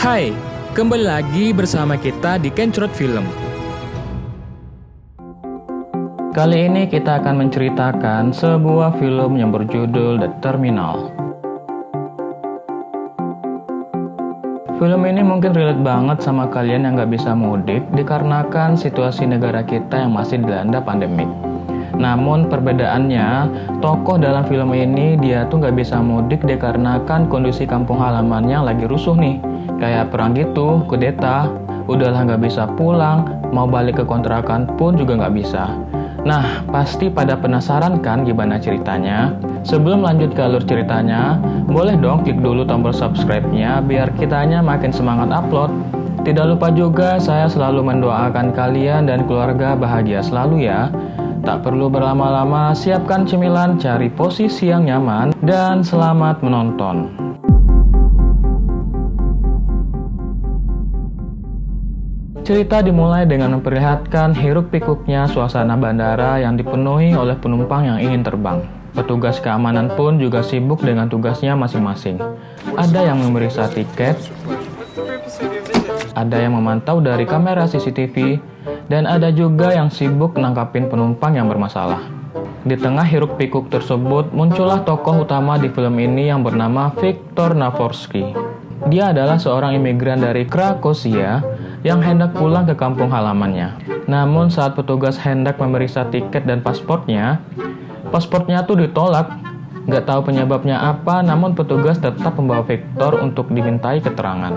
Hai, kembali lagi bersama kita di Kencrot Film. Kali ini kita akan menceritakan sebuah film yang berjudul The Terminal. Film ini mungkin relate banget sama kalian yang gak bisa mudik dikarenakan situasi negara kita yang masih dilanda pandemik. Namun perbedaannya, tokoh dalam film ini dia tuh gak bisa mudik dikarenakan kondisi kampung halamannya lagi rusuh nih. Kayak perang gitu, kudeta, udahlah gak bisa pulang, mau balik ke kontrakan pun juga gak bisa. Nah, pasti pada penasaran kan gimana ceritanya? Sebelum lanjut ke alur ceritanya, boleh dong klik dulu tombol subscribe-nya biar kitanya makin semangat upload. Tidak lupa juga saya selalu mendoakan kalian dan keluarga bahagia selalu ya. Tak perlu berlama-lama, siapkan cemilan, cari posisi yang nyaman, dan selamat menonton. Cerita dimulai dengan memperlihatkan hiruk-pikuknya suasana bandara yang dipenuhi oleh penumpang yang ingin terbang. Petugas keamanan pun juga sibuk dengan tugasnya masing-masing. Ada yang memeriksa tiket, ada yang memantau dari kamera CCTV, dan ada juga yang sibuk nangkapin penumpang yang bermasalah. Di tengah hiruk-pikuk tersebut, muncullah tokoh utama di film ini yang bernama Viktor Navorski. Dia adalah seorang imigran dari Krakosia yang hendak pulang ke kampung halamannya. Namun saat petugas hendak memeriksa tiket dan pasportnya tuh ditolak. Gak tahu penyebabnya apa, namun petugas tetap membawa Viktor untuk dimintai keterangan.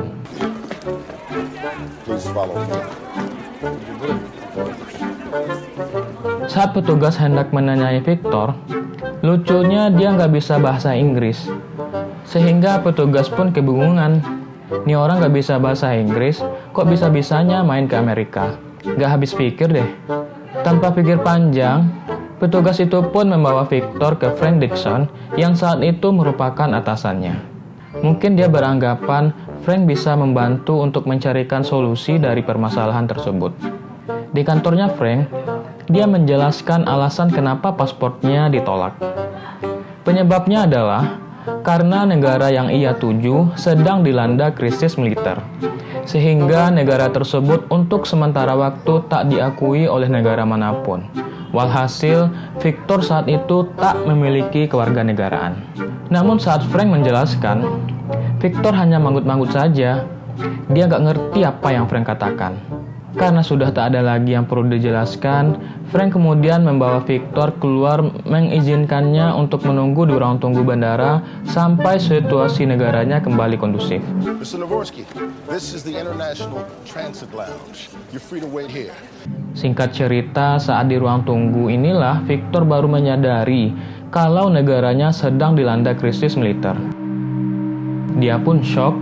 Saat petugas hendak menanyai Viktor, lucunya dia nggak bisa bahasa Inggris. Sehingga petugas pun kebingungan. Nih orang nggak bisa bahasa Inggris, kok bisa-bisanya main ke Amerika? Nggak habis pikir deh. Tanpa pikir panjang, petugas itu pun membawa Viktor ke Frank Dixon yang saat itu merupakan atasannya. Mungkin dia beranggapan Frank bisa membantu untuk mencarikan solusi dari permasalahan tersebut. Di kantornya Frank, dia menjelaskan alasan kenapa pasportnya ditolak. Penyebabnya adalah karena negara yang ia tuju sedang dilanda krisis militer, sehingga negara tersebut untuk sementara waktu tak diakui oleh negara manapun. Walhasil, Viktor saat itu tak memiliki kewarganegaraan. Namun saat Frank menjelaskan, Viktor hanya manggut-manggut saja. Dia gak ngerti apa yang Frank katakan. Karena sudah tak ada lagi yang perlu dijelaskan, Frank kemudian membawa Viktor keluar mengizinkannya untuk menunggu di ruang tunggu bandara sampai situasi negaranya kembali kondusif. Mr. Navorski, this is the International Transit Lounge. You're free to wait here. Singkat cerita, saat di ruang tunggu inilah Viktor baru menyadari kalau negaranya sedang dilanda krisis militer. Dia pun shock,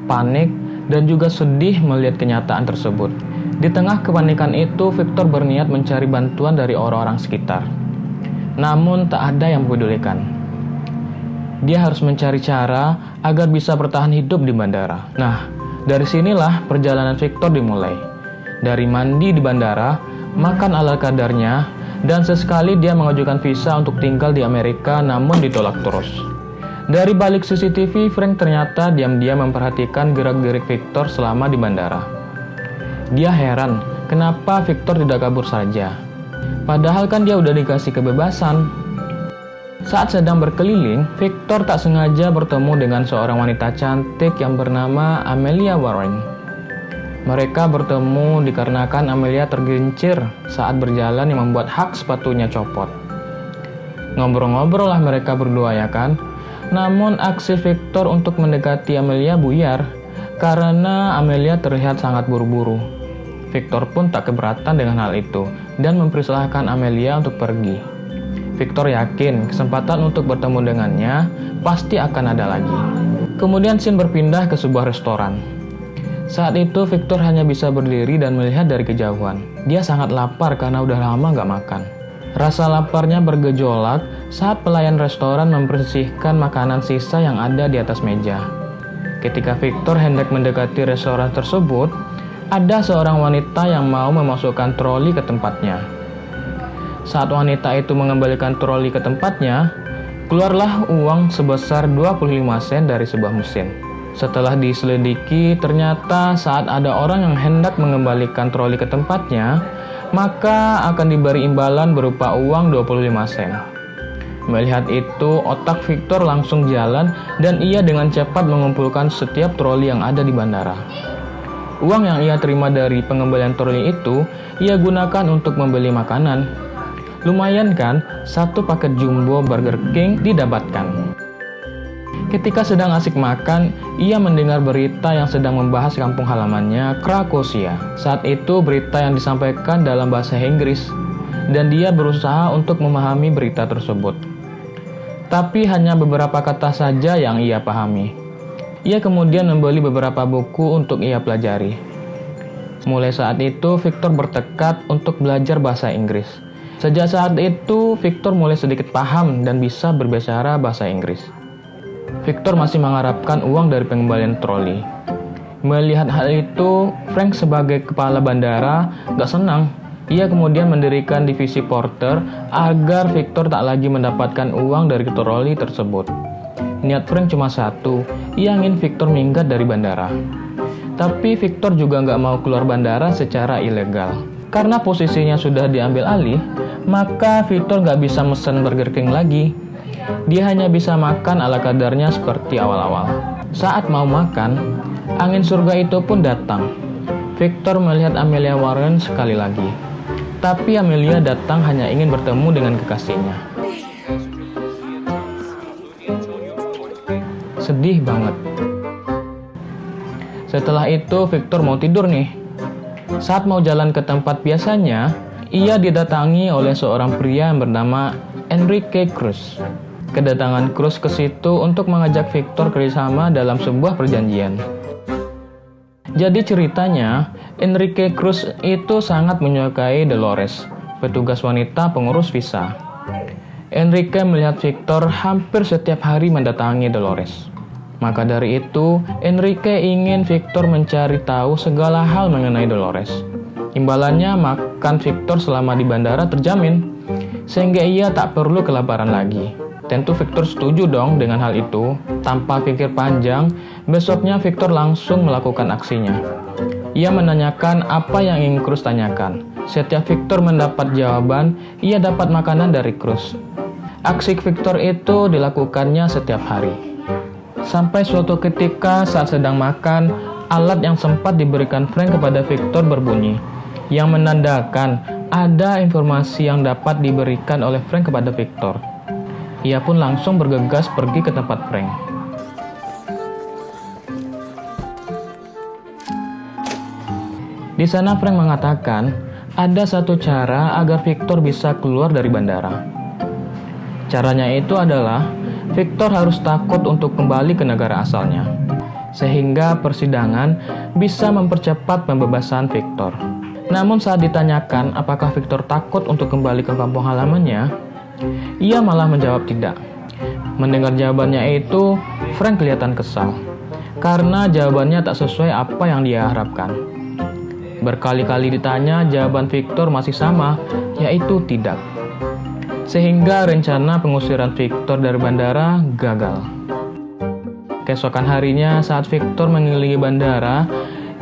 panik, dan juga sedih melihat kenyataan tersebut. Di tengah kepanikan itu, Viktor berniat mencari bantuan dari orang-orang sekitar. Namun tak ada yang mempedulikan. Dia harus mencari cara agar bisa bertahan hidup di bandara. Nah, dari sinilah perjalanan Viktor dimulai. Dari mandi di bandara, makan ala kadarnya, dan sesekali dia mengajukan visa untuk tinggal di Amerika namun ditolak terus. Dari balik CCTV, Frank ternyata diam-diam memperhatikan gerak-gerik Viktor selama di bandara. Dia heran, kenapa Viktor tidak kabur saja? Padahal kan dia udah dikasih kebebasan. Saat sedang berkeliling, Viktor tak sengaja bertemu dengan seorang wanita cantik yang bernama Amelia Warren. Mereka bertemu dikarenakan Amelia tergelincir saat berjalan yang membuat hak sepatunya copot. Ngobrol-ngobrol lah mereka berdua ya kan? Namun aksi Viktor untuk mendekati Amelia buyar karena Amelia terlihat sangat buru-buru. Viktor pun tak keberatan dengan hal itu dan mempersilahkan Amelia untuk pergi. Viktor yakin kesempatan untuk bertemu dengannya pasti akan ada lagi. Kemudian scene berpindah ke sebuah restoran. Saat itu Viktor hanya bisa berdiri dan melihat dari kejauhan. Dia sangat lapar karena udah lama gak makan. Rasa laparnya bergejolak saat pelayan restoran membersihkan makanan sisa yang ada di atas meja. Ketika Viktor hendak mendekati restoran tersebut, ada seorang wanita yang mau memasukkan troli ke tempatnya. Saat wanita itu mengembalikan troli ke tempatnya, keluarlah uang sebesar 25 sen dari sebuah mesin. Setelah diselidiki, ternyata saat ada orang yang hendak mengembalikan troli ke tempatnya, maka akan diberi imbalan berupa uang 25 sen. Melihat itu, otak Victor langsung jalan dan ia dengan cepat mengumpulkan setiap troli yang ada di bandara. Uang yang ia terima dari pengembalian troli itu, ia gunakan untuk membeli makanan. Lumayan kan, satu paket jumbo Burger King didapatkan. Ketika sedang asik makan, ia mendengar berita yang sedang membahas kampung halamannya, Krakosia. Saat itu berita yang disampaikan dalam bahasa Inggris, dan dia berusaha untuk memahami berita tersebut. Tapi hanya beberapa kata saja yang ia pahami. Ia kemudian membeli beberapa buku untuk ia pelajari. Mulai saat itu, Victor bertekad untuk belajar bahasa Inggris. Sejak saat itu, Victor mulai sedikit paham dan bisa berbicara bahasa Inggris. Victor masih mengharapkan uang dari pengembalian troli. Melihat hal itu, Frank sebagai kepala bandara gak senang. Ia kemudian mendirikan divisi porter agar Victor tak lagi mendapatkan uang dari troli tersebut. Niat Frank cuma satu, ia ingin Victor minggat dari bandara. Tapi Victor juga gak mau keluar bandara secara ilegal. Karena posisinya sudah diambil alih, maka Victor gak bisa mesen Burger King lagi. Dia hanya bisa makan ala kadarnya seperti awal-awal. Saat mau makan, angin surga itu pun datang. Victor melihat Amelia Warren sekali lagi. Tapi Amelia datang hanya ingin bertemu dengan kekasihnya. Sedih banget. Setelah itu Victor mau tidur nih. Saat mau jalan ke tempat biasanya, ia didatangi oleh seorang pria yang bernama Enrique Cruz. Kedatangan Cruz ke situ untuk mengajak Victor kerjasama dalam sebuah perjanjian. Jadi ceritanya, Enrique Cruz itu sangat menyukai Dolores, petugas wanita pengurus visa. Enrique melihat Victor hampir setiap hari mendatangi Dolores. Maka dari itu, Enrique ingin Victor mencari tahu segala hal mengenai Dolores. Imbalannya makan Victor selama di bandara terjamin, sehingga ia tak perlu kelaparan lagi. Tentu Victor setuju dong dengan hal itu. Tanpa pikir panjang, besoknya Victor langsung melakukan aksinya. Ia menanyakan apa yang ingin Cruz tanyakan. Setiap Victor mendapat jawaban, ia dapat makanan dari Cruz. Aksi Victor itu dilakukannya setiap hari. Sampai suatu ketika saat sedang makan, alat yang sempat diberikan Frank kepada Victor berbunyi, yang menandakan ada informasi yang dapat diberikan oleh Frank kepada Victor. Ia pun langsung bergegas pergi ke tempat Frank. Di sana Frank mengatakan ada satu cara agar Victor bisa keluar dari bandara. Caranya itu adalah Victor harus takut untuk kembali ke negara asalnya, sehingga persidangan bisa mempercepat pembebasan Victor. Namun saat ditanyakan apakah Victor takut untuk kembali ke kampung halamannya, ia malah menjawab tidak. Mendengar jawabannya itu, Frank kelihatan kesal, karena jawabannya tak sesuai apa yang dia harapkan. Berkali-kali ditanya, jawaban Victor masih sama, yaitu tidak. Sehingga rencana pengusiran Victor dari bandara gagal. Keesokan harinya, saat Victor mengelilingi bandara,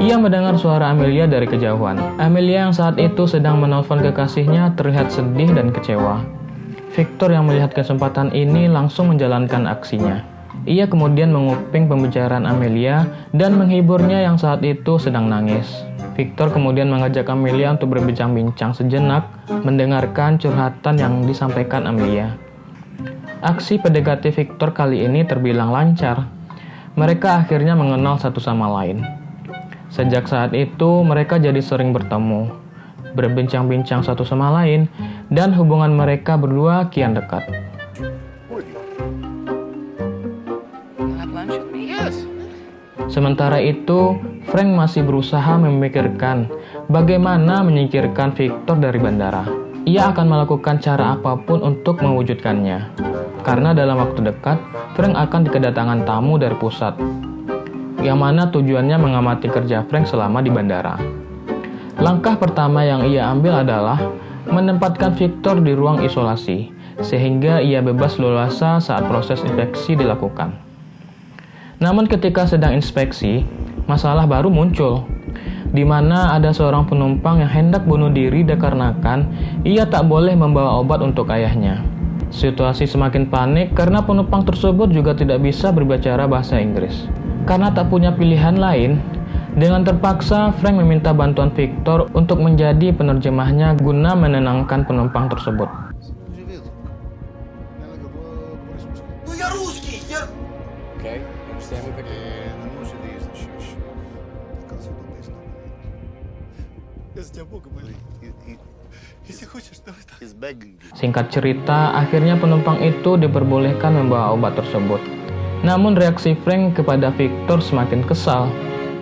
ia mendengar suara Amelia dari kejauhan. Amelia yang saat itu sedang menelpon kekasihnya terlihat sedih dan kecewa. Victor yang melihat kesempatan ini langsung menjalankan aksinya. Ia kemudian menguping pembicaraan Amelia dan menghiburnya yang saat itu sedang nangis. Victor kemudian mengajak Amelia untuk berbincang-bincang sejenak, mendengarkan curhatan yang disampaikan Amelia. Aksi PDKT Victor kali ini terbilang lancar. Mereka akhirnya mengenal satu sama lain. Sejak saat itu, mereka jadi sering bertemu, berbincang-bincang satu sama lain, dan hubungan mereka berdua kian dekat. Sementara itu, Frank masih berusaha memikirkan bagaimana menyingkirkan Victor dari bandara. Ia akan melakukan cara apapun untuk mewujudkannya. Karena dalam waktu dekat, Frank akan kedatangan tamu dari pusat, yang mana tujuannya mengamati kerja Frank selama di bandara. Langkah pertama yang ia ambil adalah menempatkan Victor di ruang isolasi, sehingga ia bebas leluasa saat proses infeksi dilakukan. Namun ketika sedang inspeksi, masalah baru muncul, di mana ada seorang penumpang yang hendak bunuh diri dikarenakan ia tak boleh membawa obat untuk ayahnya. Situasi semakin panik karena penumpang tersebut juga tidak bisa berbicara bahasa Inggris. Karena tak punya pilihan lain, dengan terpaksa Frank meminta bantuan Victor untuk menjadi penerjemahnya guna menenangkan penumpang tersebut. Ну я русский, я... Okay, understand me, Victor? Я за тебя Бога молю. Если хочешь, давай так. He's begging you. Singkat cerita, akhirnya penumpang itu diperbolehkan membawa obat tersebut. Namun reaksi Frank kepada Victor semakin kesal.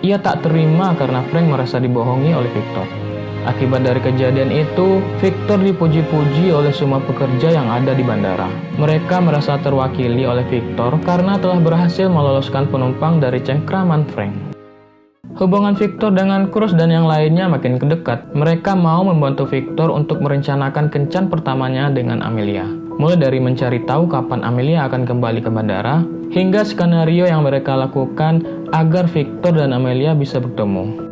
Ia tak terima karena Frank merasa dibohongi oleh Victor. Akibat dari kejadian itu, Victor dipuji-puji oleh semua pekerja yang ada di bandara. Mereka merasa terwakili oleh Victor karena telah berhasil meloloskan penumpang dari cengkraman Frank. Hubungan Victor dengan Cruz dan yang lainnya makin dekat. Mereka mau membantu Victor untuk merencanakan kencan pertamanya dengan Amelia. Mulai dari mencari tahu kapan Amelia akan kembali ke bandara, hingga skenario yang mereka lakukan agar Victor dan Amelia bisa bertemu.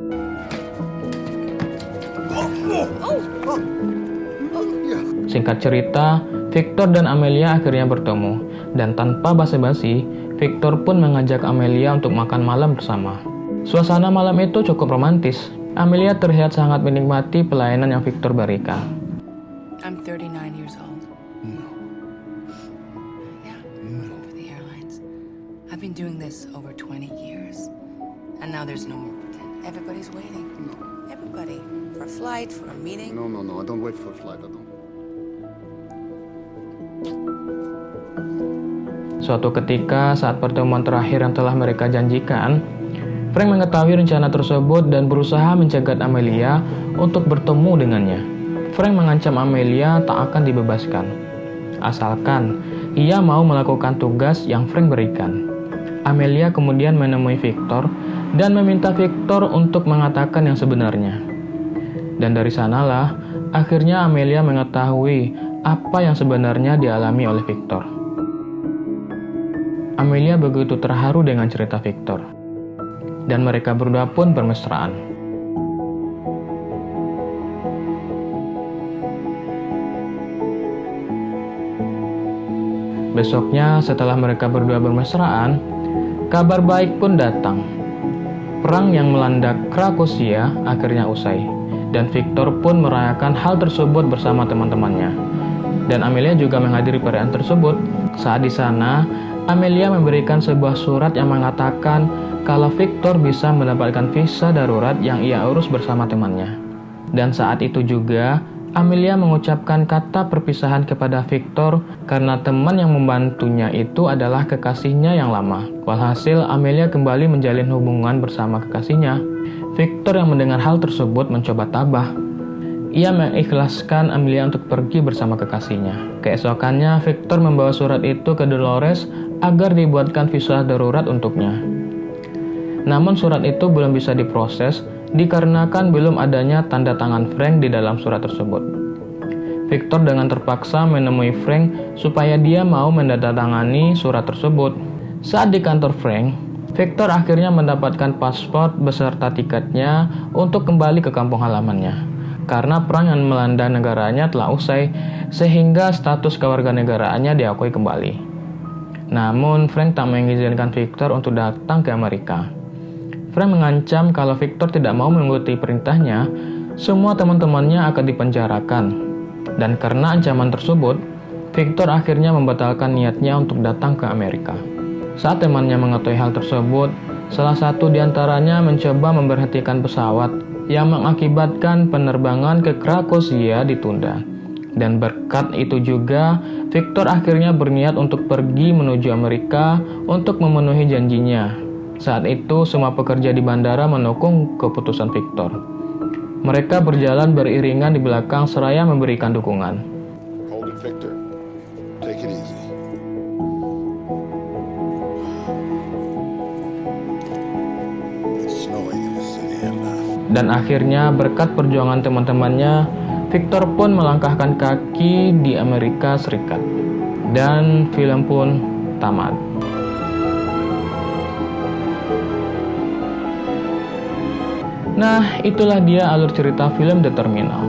Singkat cerita, Victor dan Amelia akhirnya bertemu, dan tanpa basa-basi, Victor pun mengajak Amelia untuk makan malam bersama. Suasana malam itu cukup romantis. Amelia terlihat sangat menikmati pelayanan yang Victor berikan. I'm 39 years old. Yeah, I'm working for the airlines. I've been doing this over 20 years. And now there's no more pretend. Everybody's waiting. Everybody. For a flight, for a meeting. No, I don't wait for a flight, I don't. Suatu ketika saat pertemuan terakhir yang telah mereka janjikan, Frank mengetahui rencana tersebut dan berusaha mencegat Amelia untuk bertemu dengannya. Frank mengancam Amelia tak akan dibebaskan, asalkan ia mau melakukan tugas yang Frank berikan. Amelia kemudian menemui Victor dan meminta Victor untuk mengatakan yang sebenarnya. Dan dari sanalah, akhirnya Amelia mengetahui apa yang sebenarnya dialami oleh Victor. Amelia begitu terharu dengan cerita Victor, dan mereka berdua pun bermesraan. Besoknya, setelah mereka berdua bermesraan, kabar baik pun datang. Perang yang melanda Krakosia akhirnya usai, dan Victor pun merayakan hal tersebut bersama teman-temannya. Dan Amelia juga menghadiri perayaan tersebut. Saat di sana, Amelia memberikan sebuah surat yang mengatakan kalau Victor bisa mendapatkan visa darurat yang ia urus bersama temannya. Dan saat itu juga, Amelia mengucapkan kata perpisahan kepada Victor karena teman yang membantunya itu adalah kekasihnya yang lama. Walhasil, Amelia kembali menjalin hubungan bersama kekasihnya. Victor yang mendengar hal tersebut mencoba tabah. Ia mengikhlaskan Amelia untuk pergi bersama kekasihnya. Keesokannya, Victor membawa surat itu ke Dolores agar dibuatkan visa darurat untuknya. Namun surat itu belum bisa diproses dikarenakan belum adanya tanda tangan Frank di dalam surat tersebut. Victor dengan terpaksa menemui Frank supaya dia mau menandatangani surat tersebut. Saat di kantor Frank, Victor akhirnya mendapatkan paspor beserta tiketnya untuk kembali ke kampung halamannya. Karena perang yang melanda negaranya telah usai, sehingga status kewarganegaraannya diakui kembali. Namun, Frank tak mengizinkan Victor untuk datang ke Amerika. Frank mengancam kalau Victor tidak mau mengikuti perintahnya, semua teman-temannya akan dipenjarakan. Dan karena ancaman tersebut, Victor akhirnya membatalkan niatnya untuk datang ke Amerika. Saat temannya mengetahui hal tersebut, salah satu di antaranya mencoba memberhentikan pesawat yang mengakibatkan penerbangan ke Krakosia ditunda. Dan berkat itu juga, Victor akhirnya berniat untuk pergi menuju Amerika untuk memenuhi janjinya. Saat itu, semua pekerja di bandara mendukung keputusan Victor. Mereka berjalan beriringan di belakang seraya memberikan dukungan. Hold it, Victor. Take it easy. It's snowing in the city now. Dan akhirnya berkat perjuangan teman-temannya, Victor pun melangkahkan kaki di Amerika Serikat. Dan film pun tamat. Nah, itulah dia alur cerita film The Terminal.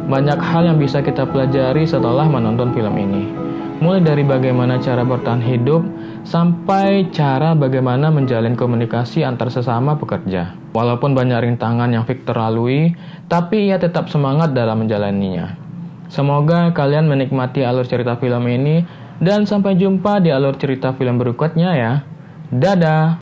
Banyak hal yang bisa kita pelajari setelah menonton film ini. Mulai dari bagaimana cara bertahan hidup, sampai cara bagaimana menjalin komunikasi antar sesama pekerja. Walaupun banyak rintangan yang Victor lalui, tapi ia tetap semangat dalam menjalaninya. Semoga kalian menikmati alur cerita film ini, dan sampai jumpa di alur cerita film berikutnya ya. Dadah!